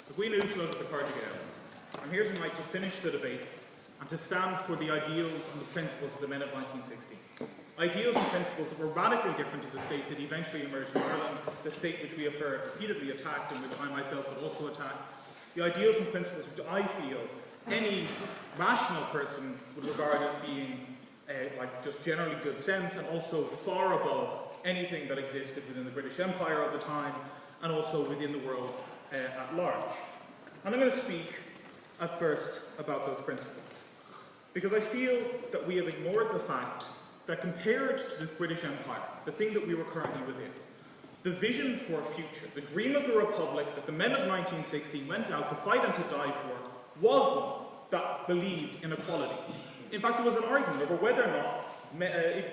I'm here tonight to finish the debate and to stand for the ideals and the principles of the men of 1916. Ideals and principles that were radically different to the state that eventually emerged in Ireland, the state which we have heard repeatedly attacked and which I myself would also attack. The ideals and principles which I feel any rational person would regard as being like just generally good sense and also far above anything that existed within the British Empire of the time and also within the world at large. And I'm going to speak at first about those principles, because I feel that we have ignored the fact that compared to this British Empire, the thing that we were currently within, the vision for a future, the dream of the Republic that the men of 1916 went out to fight and to die for, was one that believed in equality. In fact, there was an argument over whether or not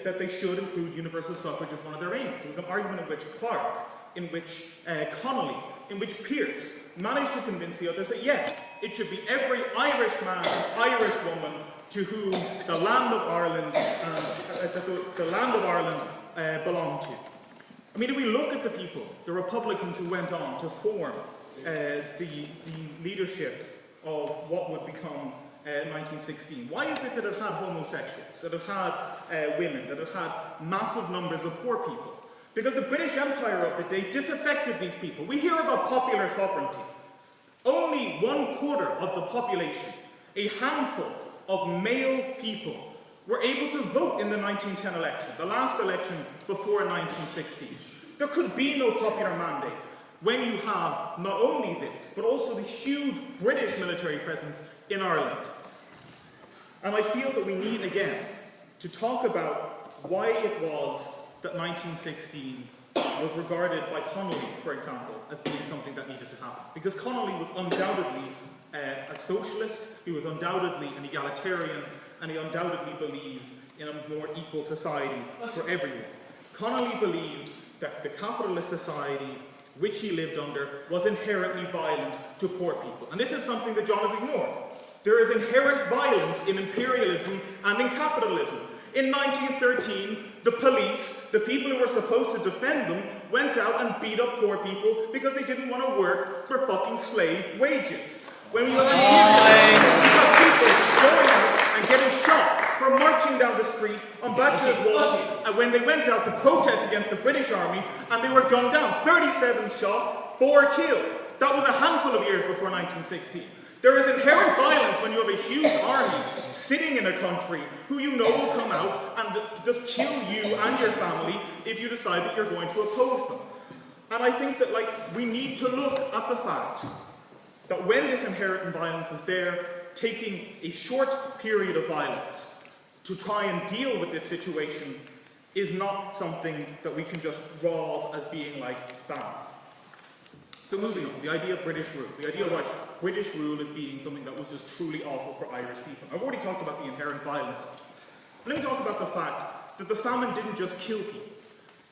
that they should include universal suffrage as one of their aims. There was an argument in which Clark, in which Connolly, in which Pearse managed to convince the others that yes, it should be every Irish man and Irish woman to whom the land of Ireland belonged to. I mean, if we look at the people, the Republicans who went on to form the leadership of what would become 1916, why is it that it had homosexuals, that it had women, that it had massive numbers of poor people? Because the British Empire of the day disaffected these people. We hear about popular sovereignty. Only 1/4 of the population, a handful of male people, were able to vote in the 1910 election, the last election before 1916. There could be no popular mandate when you have not only this, but also the huge British military presence in Ireland. And I feel that we need, again, to talk about why it was that 1916 was regarded by Connolly, for example, as being something that needed to happen. Because Connolly was undoubtedly a socialist, he was undoubtedly an egalitarian, and he undoubtedly believed in a more equal society for everyone. Connolly believed that the capitalist society which he lived under was inherently violent to poor people. And this is something that John has ignored. There is inherent violence in imperialism and in capitalism. In 1913, the police, the people who were supposed to defend them, went out and beat up poor people because they didn't want to work for fucking slave wages. When we have people going out and getting shot for marching down the street on Bachelor's Walk, and when they went out to protest against the British Army, and they were gunned down, 37 shot, 4 killed. That was a handful of years before 1916. There is inherent violence when you have a huge army sitting in a country who you know will come out and just kill you and your family if you decide that you're going to oppose them. And I think that we need to look at the fact that when this inherent violence is there, taking a short period of violence to try and deal with this situation is not something that we can just raw as being bam. So moving on, the idea of British rule. The idea of British rule as being something that was just truly awful for Irish people. I've already talked about the inherent violence. But let me talk about the fact that the famine didn't just kill people.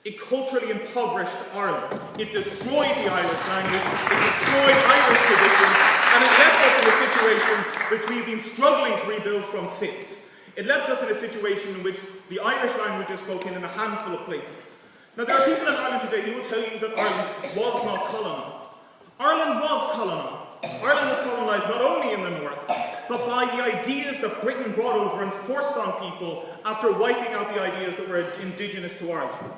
It culturally impoverished Ireland. It destroyed the Irish language, it destroyed Irish traditions, and it left us in a situation which we've been struggling to rebuild from since. It left us in a situation in which the Irish language is spoken in a handful of places. Now, there are people in Ireland today who will tell you that Ireland was not colonised. Ireland was colonised. Ireland was colonised not only in the north, but by the ideas that Britain brought over and forced on people after wiping out the ideas that were indigenous to Ireland.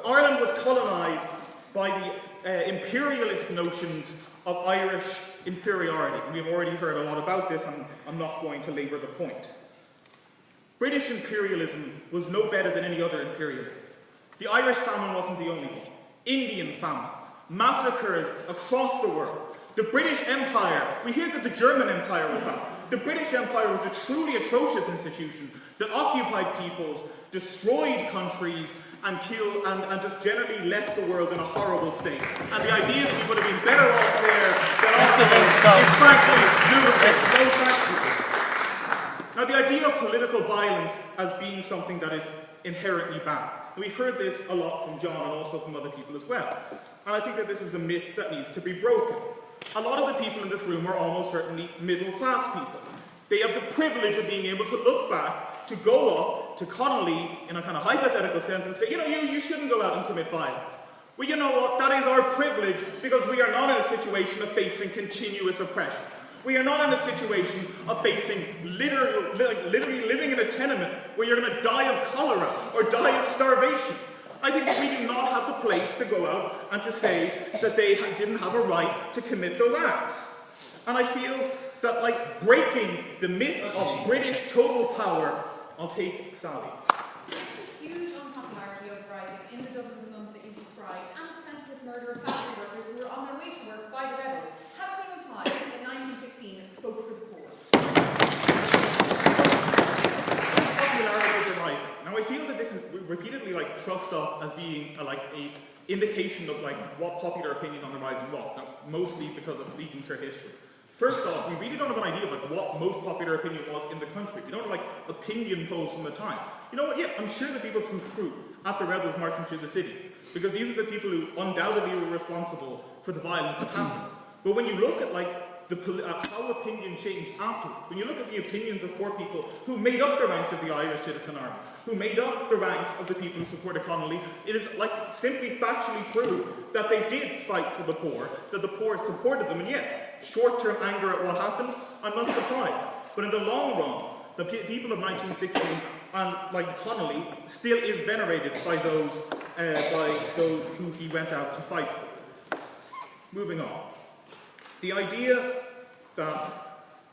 Ireland was colonised by the imperialist notions of Irish inferiority. We've already heard a lot about this, and I'm not going to labour the point. British imperialism was no better than any other imperialism. The Irish famine wasn't the only one. Indian famines, massacres across the world. The British Empire, we hear that the German Empire was bad. The British Empire was a truly atrocious institution that occupied peoples, destroyed countries, and killed, and just generally left the world in a horrible state. And the idea that we would have been better off there than us is frankly ludicrous. So frankly. Now, the idea of political violence as being something that is inherently bad. And we've heard this a lot from John and also from other people as well. And I think that this is a myth that needs to be broken. A lot of the people in this room are almost certainly middle-class people. They have the privilege of being able to look back, to go up to Connolly in a kind of hypothetical sense and say, you shouldn't go out and commit violence. Well, you know what? That is our privilege because we are not in a situation of facing continuous oppression. We are not in a situation of facing literally living in a tenement where you're going to die of cholera or die of starvation. I think that we do not have the place to go out and to say that they didn't have a right to commit those acts. And I feel that, like, breaking the myth of British total power, I'll take Sally. The huge unpopularity of rising in the Dublin slums that you've described, and the senseless murder of factory workers who were on their way to work by the rebels, how can you imply that 1916 spoke for the poor? Popularity of rising. Now, I feel that this is repeatedly trussed up as being a indication of what popular opinion on the rising was. Now, mostly because of leaving Sir history. First off, we really don't have an idea of what most popular opinion was in the country. We don't have opinion polls from the time. You know what? Yeah, I'm sure that people threw fruit at the rebels marching through the city because these are the people who undoubtedly were responsible for the violence that happened. But when you look at how opinion changed afterwards, when you look at the opinions of poor people who made up the ranks of the Irish Citizen Army, who made up the ranks of the people who supported Connolly, it is simply factually true that they did fight for the poor, that the poor supported them, and yes, short-term anger at what happened, I'm not surprised. But in the long run, the people of 1916 and Connolly still is venerated by those who he went out to fight for. Moving on. The idea that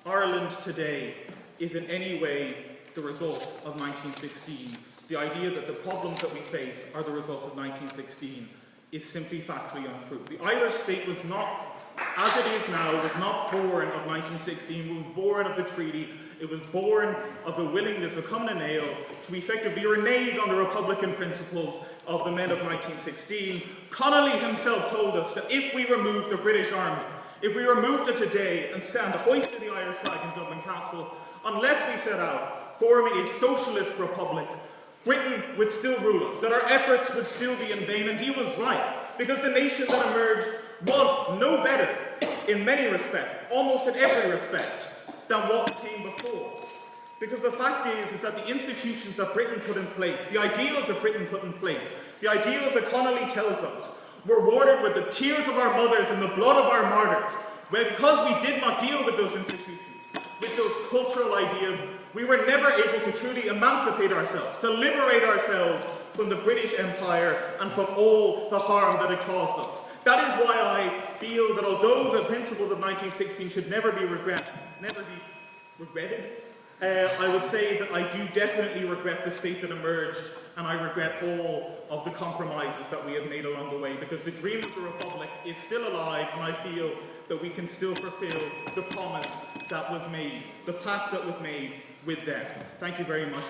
Ireland today is in any way the result of 1916, the idea that the problems that we face are the result of 1916, is simply factually untrue. The Irish state was not, as it is now, was not born of 1916, it was born of the treaty, it was born of the willingness of Cumann na nGaedheal to effectively renege on the Republican principles of the men of 1916. Connolly himself told us that if we removed the British Army, if we removed it today and hoisted the Irish flag in Dublin Castle, unless we set out forming a socialist republic, Britain would still rule us, that our efforts would still be in vain, and he was right, because the nation that emerged was no better in many respects, almost in every respect, than what came before. Because the fact is that the institutions that Britain put in place, the ideals that Britain put in place, the ideals that Connolly tells us, were rewarded with the tears of our mothers and the blood of our martyrs, where because we did not deal with those institutions, with those cultural ideas, we were never able to truly emancipate ourselves, to liberate ourselves from the British Empire and from all the harm that it caused us. That is why I feel that although the principles of 1916 should never be regretted, I would say that I do definitely regret the state that emerged, and I regret all of the compromises that we have made along the way, because the dream of the Republic is still alive, and I feel that we can still fulfill the promise that was made, the pact that was made with them. Thank you very much.